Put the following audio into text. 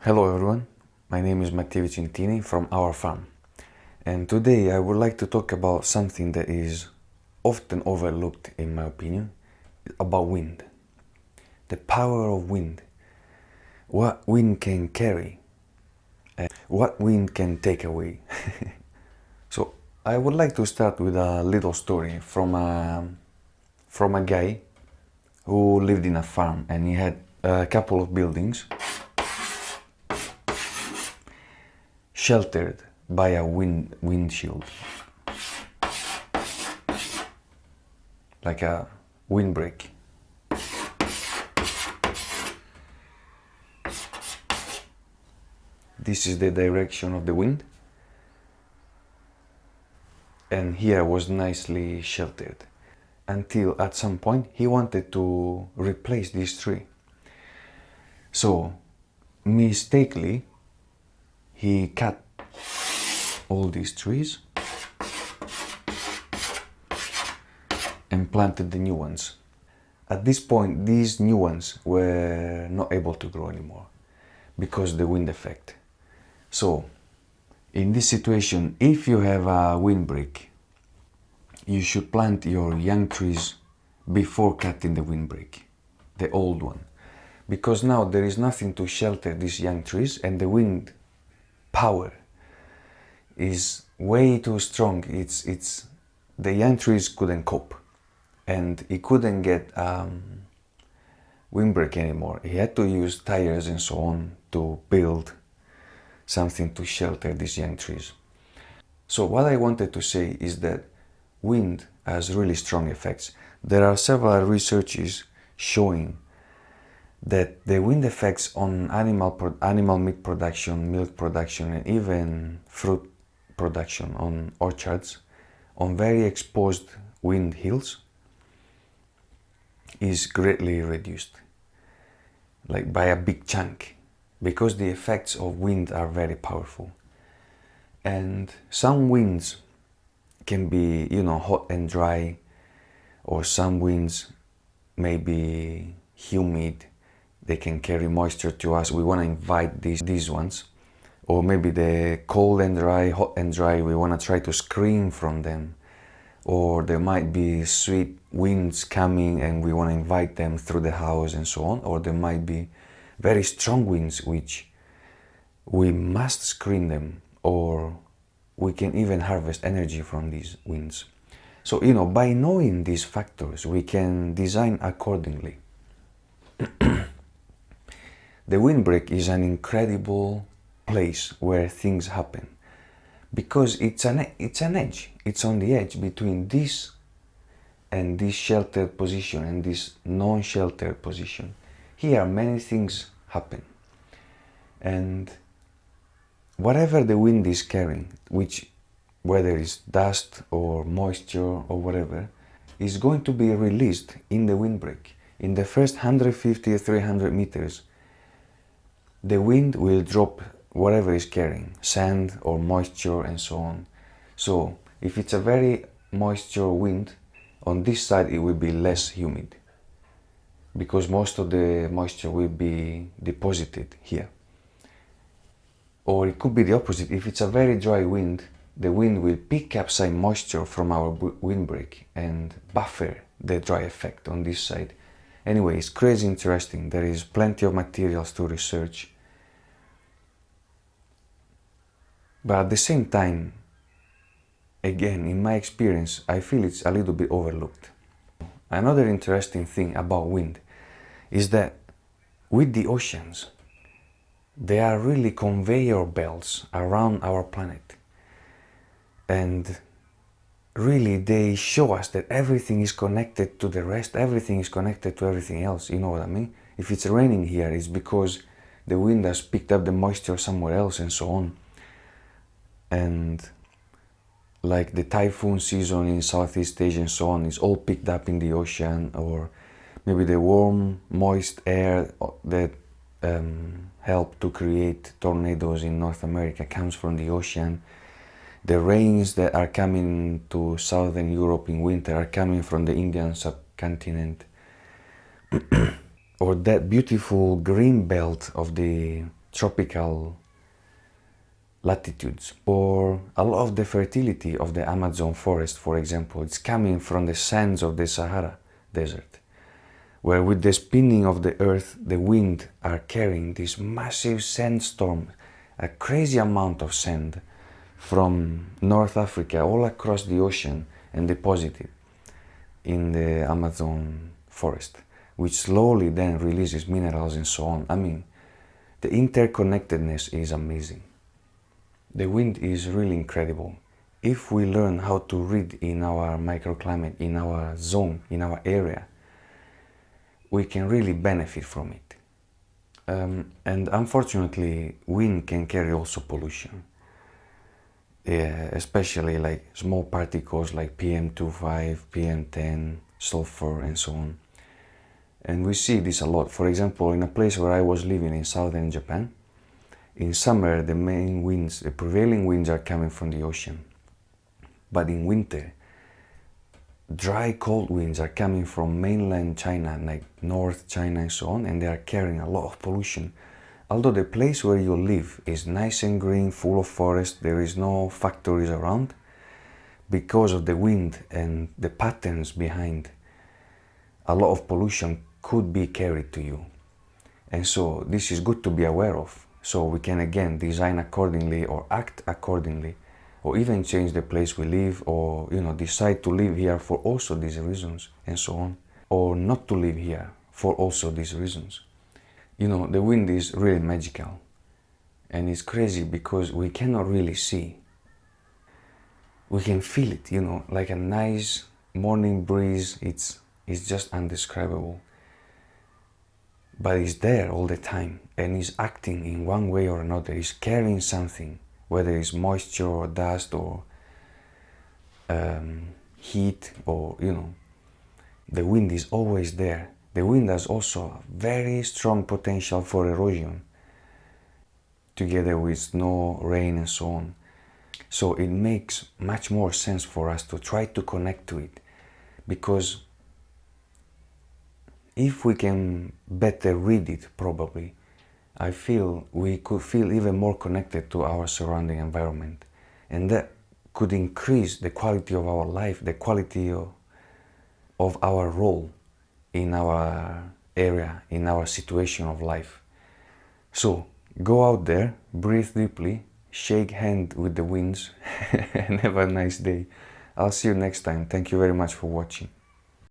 Hello everyone, my name is Matteo Vicentini from Our Farm, and today I would like to talk about something that is often overlooked in my opinion, about wind. The power of wind, what wind can carry, and what wind can take away. So I would like to start with a little story from a guy who lived in a farm and he had a couple of buildings sheltered by a windshield, like a windbreak. This is the direction of the wind, and here was nicely sheltered, until at some point he wanted to replace this tree. So mistakenly he cut all these trees and planted the new ones. At this point, these new ones were not able to grow anymore because of the wind effect. So in this situation, if you have a windbreak, you should plant your young trees before cutting the windbreak, the old one, because now there is nothing to shelter these young trees and the wind power is way too strong. It's the young trees couldn't cope, and he couldn't get windbreak anymore. He had to use tires and so on to build something to shelter these young trees. So what I wanted to say is that wind has really strong effects. There are several researches showing that the wind effects on animal meat production, milk production, and even fruit production on orchards, on very exposed wind hills, is greatly reduced, like by a big chunk, because the effects of wind are very powerful. And some winds can be, hot and dry, or some winds may be humid. They can carry moisture to us. We want to invite these ones. Or maybe the cold and dry, hot and dry, we want to try to screen from them. Or there might be sweet winds coming and we want to invite them through the house and so on. Or there might be very strong winds which we must screen them, or we can even harvest energy from these winds. So, by knowing these factors, we can design accordingly. The windbreak is an incredible place where things happen, because it's an edge. It's on the edge between this and this sheltered position and this non-sheltered position. Here many things happen, and whatever the wind is carrying, whether it's dust or moisture or whatever, is going to be released in the windbreak. In the first 150 or 300 meters, the wind will drop whatever is carrying, sand or moisture and so on. So if it's a very moisture wind, on this side it will be less humid, because most of the moisture will be deposited here. Or it could be the opposite. If it's a very dry wind, the wind will pick up some moisture from our windbreak and buffer the dry effect on this side. Anyway, it's crazy interesting. There is plenty of materials to research. But at the same time, again, in my experience, I feel it's a little bit overlooked. Another interesting thing about wind is that with the oceans, they are really conveyor belts around our planet. And really they show us that everything is connected to the rest, everything is connected to everything else, you know what I mean? If it's raining here, it's because the wind has picked up the moisture somewhere else and so on. And like the typhoon season in Southeast Asia and so on is all picked up in the ocean, or maybe the warm, moist air that helped to create tornadoes in North America comes from the ocean. The rains that are coming to southern Europe in winter are coming from the Indian subcontinent. Or that beautiful green belt of the tropical latitudes, or a lot of the fertility of the Amazon forest, for example, it's coming from the sands of the Sahara Desert, where with the spinning of the earth, the wind are carrying this massive sandstorm, a crazy amount of sand from North Africa all across the ocean and deposit it in the Amazon forest, which slowly then releases minerals and so on. I mean, the interconnectedness is amazing. The wind is really incredible. If we learn how to read in our microclimate, in our zone, in our area, we can really benefit from it. And unfortunately, wind can carry also pollution, especially like small particles like PM2.5, PM10, sulfur and so on. And we see this a lot. For example, in a place where I was living in southern Japan, in summer the main winds, the prevailing winds are coming from the ocean. But in winter, dry cold winds are coming from mainland China, like North China and so on, and they are carrying a lot of pollution. Although the place where you live is nice and green, full of forest, there is no factories around, because of the wind and the patterns behind, a lot of pollution could be carried to you. And so this is good to be aware of, so we can again design accordingly or act accordingly, or even change the place we live, or decide to live here for also these reasons and so on, or not to live here for also these reasons. The wind is really magical, and it's crazy because we cannot really see. We can feel it, like a nice morning breeze. It's just indescribable. But it's there all the time, and it's acting in one way or another. It's carrying something, whether it's moisture or dust or heat, or the wind is always there. The wind has also a very strong potential for erosion, together with snow, rain and so on. So it makes much more sense for us to try to connect to it, because if we can better read it, probably, I feel we could feel even more connected to our surrounding environment, and that could increase the quality of our life, the quality of our role in our area, in our situation of life. So go out there, breathe deeply, shake hand with the winds and have a nice day. I'll see you next time. Thank you very much for watching.